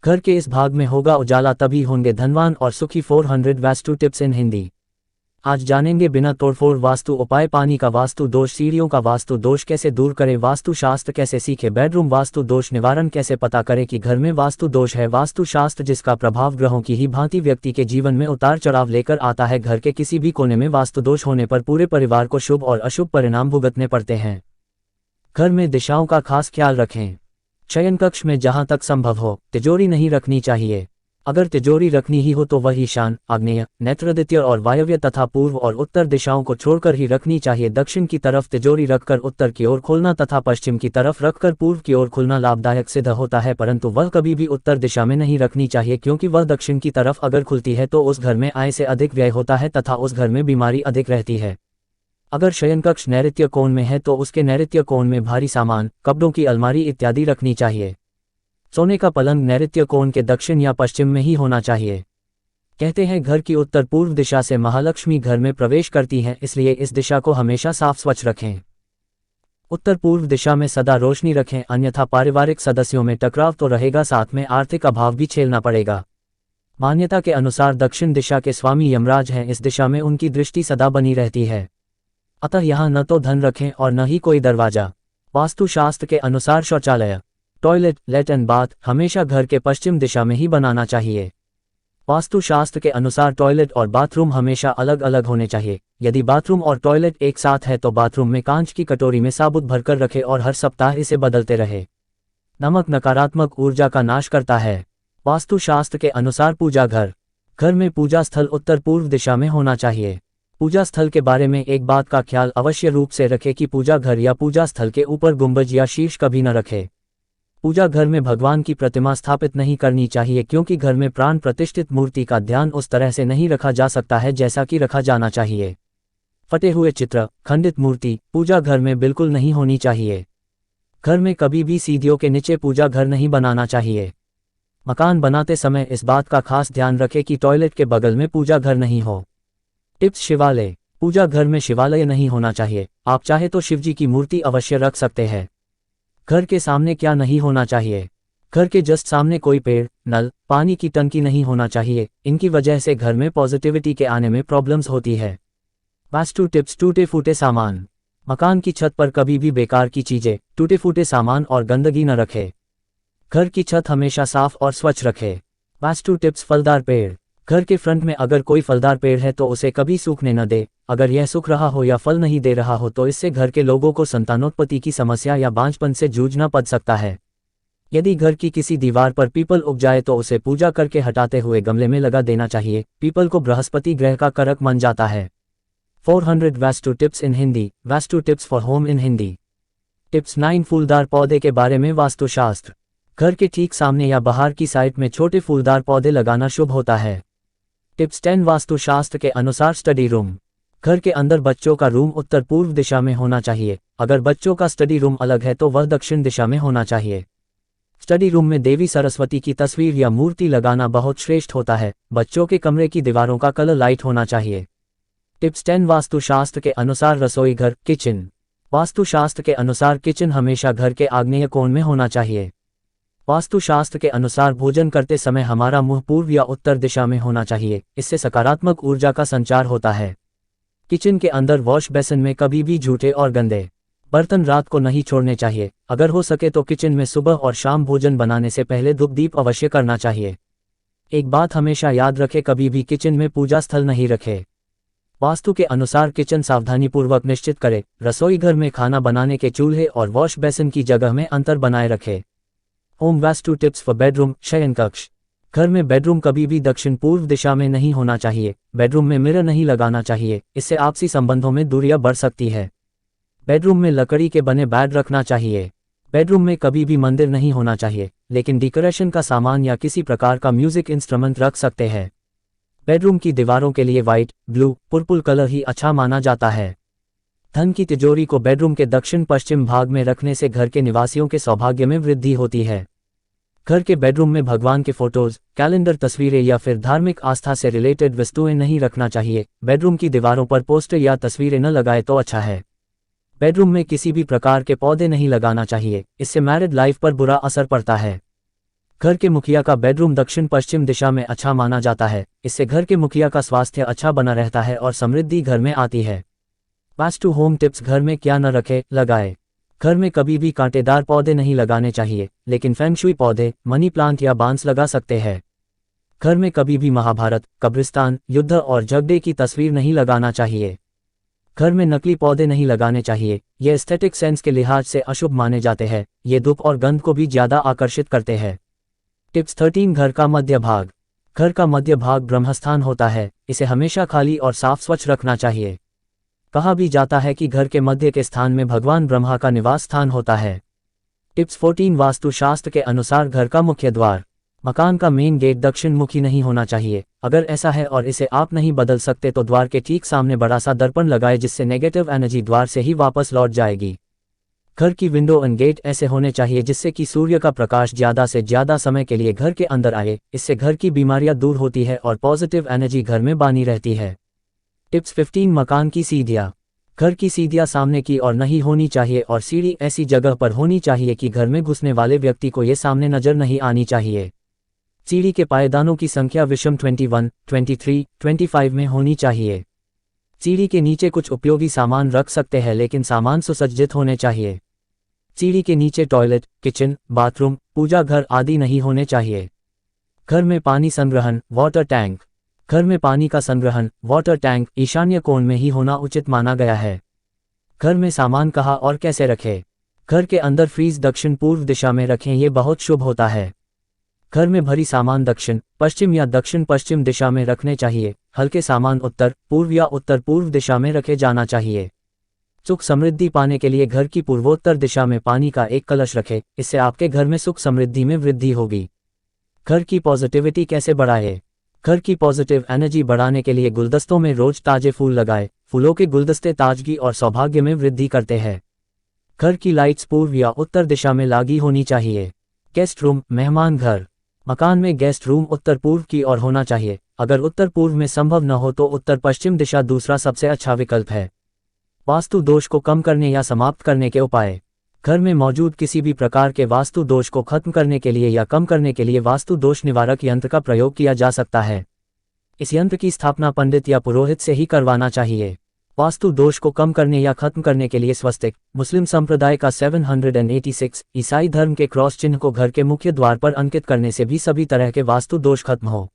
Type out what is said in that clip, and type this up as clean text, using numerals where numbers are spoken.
घर के इस भाग में होगा उजाला, तभी होंगे धनवान और सुखी। 400 वास्तु टिप्स इन हिंदी। आज जानेंगे बिना तोड़फोड़ वास्तु उपाय, पानी का वास्तु दोष, सीढ़ियों का वास्तु दोष कैसे दूर करें, वास्तु शास्त्र कैसे सीखे, बेडरूम वास्तु दोष निवारण कैसे पता करें कि घर में वास्तु दोष है। वास्तु शास्त्र जिसका प्रभाव ग्रहों की ही भांति व्यक्ति के जीवन में उतार चढ़ाव लेकर आता है। घर के किसी भी कोने में वास्तु दोष होने पर पूरे परिवार को शुभ और अशुभ परिणाम भुगतने पड़ते हैं। घर में दिशाओं का खास ख्याल रखें। शयन कक्ष में जहां तक संभव हो तिजोरी नहीं रखनी चाहिए। अगर तिजोरी रखनी ही हो तो वह ईशान, आग्नेय, नैऋत्य और वायव्य तथा पूर्व और उत्तर दिशाओं को छोड़कर ही रखनी चाहिए। दक्षिण की तरफ तिजोरी रखकर उत्तर की ओर खोलना तथा पश्चिम की तरफ रखकर पूर्व की ओर खोलना लाभदायक सिद्ध होता है, परंतु वह कभी भी उत्तर दिशा में नहीं रखनी चाहिए, क्योंकि वह दक्षिण की तरफ अगर खुलती है तो उस घर में आय से अधिक व्यय होता है तथा उस घर में बीमारी अधिक रहती है। अगर शयन कक्ष नैऋत्य कोण में है तो उसके नैऋत्य कोण में भारी सामान, कपड़ों की अलमारी इत्यादि रखनी चाहिए। सोने का पलंग नैऋत्य कोण के दक्षिण या पश्चिम में ही होना चाहिए। कहते हैं घर की उत्तर पूर्व दिशा से महालक्ष्मी घर में प्रवेश करती हैं, इसलिए इस दिशा को हमेशा साफ स्वच्छ रखें। उत्तर पूर्व दिशा में सदा रोशनी रखें, अन्यथा पारिवारिक सदस्यों में टकराव तो रहेगा, साथ में आर्थिक अभाव भी झेलना पड़ेगा। मान्यता के अनुसार दक्षिण दिशा के स्वामी यमराज हैं, इस दिशा में उनकी दृष्टि सदा बनी रहती है, अतः यहाँ न तो धन रखें और न ही कोई दरवाजा। वास्तुशास्त्र के अनुसार शौचालय, टॉयलेट, लैट्रिन, बाथ हमेशा घर के पश्चिम दिशा में ही बनाना चाहिए। वास्तुशास्त्र के अनुसार टॉयलेट और बाथरूम हमेशा अलग अलग होने चाहिए। यदि बाथरूम और टॉयलेट एक साथ है तो बाथरूम में कांच की कटोरी में साबुत भरकर रखें और हर सप्ताह इसे बदलते रहे। नमक नकारात्मक ऊर्जा का नाश करता है। वास्तुशास्त्र के अनुसार पूजा घर, घर में पूजा स्थल उत्तर पूर्व दिशा में होना चाहिए। पूजा स्थल के बारे में एक बात का ख्याल अवश्य रूप से रखें कि पूजा घर या पूजा स्थल के ऊपर गुंबज या शीर्ष कभी न रखें। पूजा घर में भगवान की प्रतिमा स्थापित नहीं करनी चाहिए, क्योंकि घर में प्राण प्रतिष्ठित मूर्ति का ध्यान उस तरह से नहीं रखा जा सकता है जैसा कि रखा जाना चाहिए। फटे हुए चित्र, खंडित मूर्ति पूजा घर में बिल्कुल नहीं होनी चाहिए। घर में कभी भी सीढ़ियों के नीचे पूजा घर नहीं बनाना चाहिए। मकान बनाते समय इस बात का खास ध्यान रखें कि टॉयलेट के बगल में पूजा घर नहीं हो। टिप्स, शिवालय, पूजा घर में शिवालय नहीं होना चाहिए। आप चाहे तो शिवजी की मूर्ति अवश्य रख सकते हैं। घर के सामने क्या नहीं होना चाहिए? घर के जस्ट सामने कोई पेड़, नल, पानी की टंकी नहीं होना चाहिए। इनकी वजह से घर में पॉजिटिविटी के आने में प्रॉब्लम्स होती है। वास्तु टिप्स, टूटे फूटे सामान, मकान की छत पर कभी भी बेकार की चीजें, टूटे फूटे सामान और गंदगी न रखें। घर की छत हमेशा साफ और स्वच्छ रखें। वास्तु टिप्स, फलदार पेड़, घर के फ्रंट में अगर कोई फलदार पेड़ है तो उसे कभी सूखने न दे। अगर यह सूख रहा हो या फल नहीं दे रहा हो तो इससे घर के लोगों को संतानोत्पत्ति की समस्या या बांझपन से जूझना पड़ सकता है। यदि घर की किसी दीवार पर पीपल उग जाए तो उसे पूजा करके हटाते हुए गमले में लगा देना चाहिए। पीपल को बृहस्पति ग्रह का कारक मान जाता है। 400 vastu tips in Hindi. Vastu tips for home in Hindi. Tips 9, फूलदार पौधे के बारे में वास्तुशास्त्र। घर के ठीक सामने या बाहर की साइड में छोटे फूलदार पौधे लगाना शुभ होता है। टिप्स 10, वास्तुशास्त्र के अनुसार स्टडी रूम। घर के अंदर बच्चों का रूम उत्तर पूर्व दिशा में होना चाहिए। अगर बच्चों का स्टडी रूम अलग है तो वह दक्षिण दिशा में होना चाहिए। स्टडी रूम में देवी सरस्वती की तस्वीर या मूर्ति लगाना बहुत श्रेष्ठ होता है। बच्चों के कमरे की दीवारों का कलर लाइट होना चाहिए। टिप्स 10, वास्तुशास्त्र के अनुसार रसोई घर, किचन। वास्तुशास्त्र के अनुसार किचन हमेशा घर के आग्नेय कोण में होना चाहिए। वास्तुशास्त्र के अनुसार भोजन करते समय हमारा मुंह पूर्व या उत्तर दिशा में होना चाहिए। इससे सकारात्मक ऊर्जा का संचार होता है। किचन के अंदर वॉश बेसिन में कभी भी झूठे और गंदे बर्तन रात को नहीं छोड़ने चाहिए। अगर हो सके तो किचन में सुबह और शाम भोजन बनाने से पहले धूप दीप अवश्य करना चाहिए। एक बात हमेशा याद रखें, कभी भी किचन में पूजा स्थल नहीं रखें। वास्तु के अनुसार किचन सावधानीपूर्वक निश्चित करें। रसोई घर में खाना बनाने के चूल्हे और वॉश बेसिन की जगह में अंतर बनाए रखें। Home vastu tips for bedroom, शयन कक्ष। घर में बेडरूम कभी भी दक्षिण पूर्व दिशा में नहीं होना चाहिए। बेडरूम में मिरर नहीं लगाना चाहिए, इससे आपसी संबंधों में दूरियां बढ़ सकती है। बेडरूम में लकड़ी के बने बेड रखना चाहिए। बेडरूम में कभी भी मंदिर नहीं होना चाहिए, लेकिन डेकोरेशन का सामान या किसी प्रकार का म्यूजिक इंस्ट्रूमेंट रख सकते हैं। बेडरूम की दीवारों के लिए व्हाइट, ब्लू, पर्पल कलर ही अच्छा माना जाता है। धन की तिजोरी को बेडरूम के दक्षिण पश्चिम भाग में रखने से घर के निवासियों के सौभाग्य में वृद्धि होती है। घर के बेडरूम में भगवान के फोटोज, कैलेंडर, तस्वीरें या फिर धार्मिक आस्था से रिलेटेड वस्तुएं नहीं रखना चाहिए। बेडरूम की दीवारों पर पोस्टर या तस्वीरें न लगाए तो अच्छा है। बेडरूम में किसी भी प्रकार के पौधे नहीं लगाना चाहिए, इससे मैरिड लाइफ पर बुरा असर पड़ता है। घर के मुखिया का बेडरूम दक्षिण पश्चिम दिशा में अच्छा माना जाता है। इससे घर के मुखिया का स्वास्थ्य अच्छा बना रहता है और समृद्धि घर में आती है। Vastu home tips. घर में क्या न रखे, लगाए। घर में कभी भी कांटेदार पौधे नहीं लगाने चाहिए, लेकिन फेंगशुई पौधे, मनी प्लांट या बांस लगा सकते हैं। घर में कभी भी महाभारत, कब्रिस्तान, युद्ध और झगड़े की तस्वीर नहीं लगाना चाहिए। घर में नकली पौधे नहीं लगाने चाहिए, ये एस्थेटिक सेंस के लिहाज से अशुभ माने जाते हैं। ये धूप और गंध को भी ज्यादा आकर्षित करते हैं। टिप्स 13। घर का मध्य भाग। घर का मध्य भाग ब्रह्मस्थान होता है, इसे हमेशा खाली और साफ स्वच्छ रखना चाहिए। कहा भी जाता है कि घर के मध्य के स्थान में भगवान ब्रह्मा का निवास स्थान होता है। टिप्स 14। वास्तु शास्त्र के अनुसार घर का मुख्य द्वार। मकान का मेन गेट दक्षिण मुखी नहीं होना चाहिए। अगर ऐसा है और इसे आप नहीं बदल सकते तो द्वार के ठीक सामने बड़ा सा दर्पण लगाए, जिससे नेगेटिव एनर्जी द्वार से ही वापस लौट जाएगी। घर की विंडो एंड गेट ऐसे होने चाहिए जिससे कि सूर्य का प्रकाश ज्यादा से ज्यादा समय के लिए घर के अंदर आए। इससे घर की बीमारियां दूर होती है और पॉजिटिव एनर्जी घर में बनी रहती है। टिप्स 15। मकान की सीढ़ियाँ। घर की सीढ़ियाँ सामने की ओर नहीं होनी चाहिए और सीढ़ी ऐसी जगह पर होनी चाहिए कि घर में घुसने वाले व्यक्ति को ये सामने नजर नहीं आनी चाहिए। सीढ़ी के पायदानों की संख्या विषम 21, 23, 25 में होनी चाहिए। सीढ़ी के नीचे कुछ उपयोगी सामान रख सकते हैं, लेकिन सामान सुसज्जित होने चाहिए। सीढ़ी के नीचे टॉयलेट, किचन, बाथरूम, पूजा घर आदि नहीं होने चाहिए। घर में पानी संग्रहण, वाटर टैंक। घर में पानी का संग्रहण, वाटर टैंक ईशान्य कोण में ही होना उचित माना गया है। घर में सामान कहाँ और कैसे रखें। घर के अंदर फ्रीज दक्षिण पूर्व दिशा में रखें, ये बहुत शुभ होता है। घर में भरी सामान दक्षिण पश्चिम या दक्षिण पश्चिम दिशा में रखने चाहिए। हल्के सामान उत्तर पूर्व या उत्तर पूर्व दिशा में रखे जाना चाहिए। सुख समृद्धि पाने के लिए घर की पूर्वोत्तर दिशा में पानी का एक कलश रखें, इससे आपके घर में सुख समृद्धि में वृद्धि होगी। घर की पॉजिटिविटी कैसे बढ़ाए। घर की पॉजिटिव एनर्जी बढ़ाने के लिए गुलदस्तों में रोज ताजे फूल लगाए। फूलों के गुलदस्ते ताजगी और सौभाग्य में वृद्धि करते हैं। घर की लाइट्स पूर्व या उत्तर दिशा में लगी होनी चाहिए। गेस्ट रूम, मेहमान घर। मकान में गेस्ट रूम उत्तर पूर्व की ओर होना चाहिए। अगर उत्तर पूर्व में संभव न हो तो उत्तर पश्चिम दिशा दूसरा सबसे अच्छा विकल्प है। वास्तु दोष को कम करने या समाप्त करने के उपाय। घर में मौजूद किसी भी प्रकार के वास्तु दोष को खत्म करने के लिए या कम करने के लिए वास्तु दोष निवारक यंत्र का प्रयोग किया जा सकता है। इस यंत्र की स्थापना पंडित या पुरोहित से ही करवाना चाहिए। वास्तु दोष को कम करने या खत्म करने के लिए स्वस्तिक, मुस्लिम संप्रदाय का 786, ईसाई धर्म के क्रॉस चिन्ह को घर के मुख्य द्वार पर अंकित करने से भी सभी तरह के वास्तु दोष खत्म हो।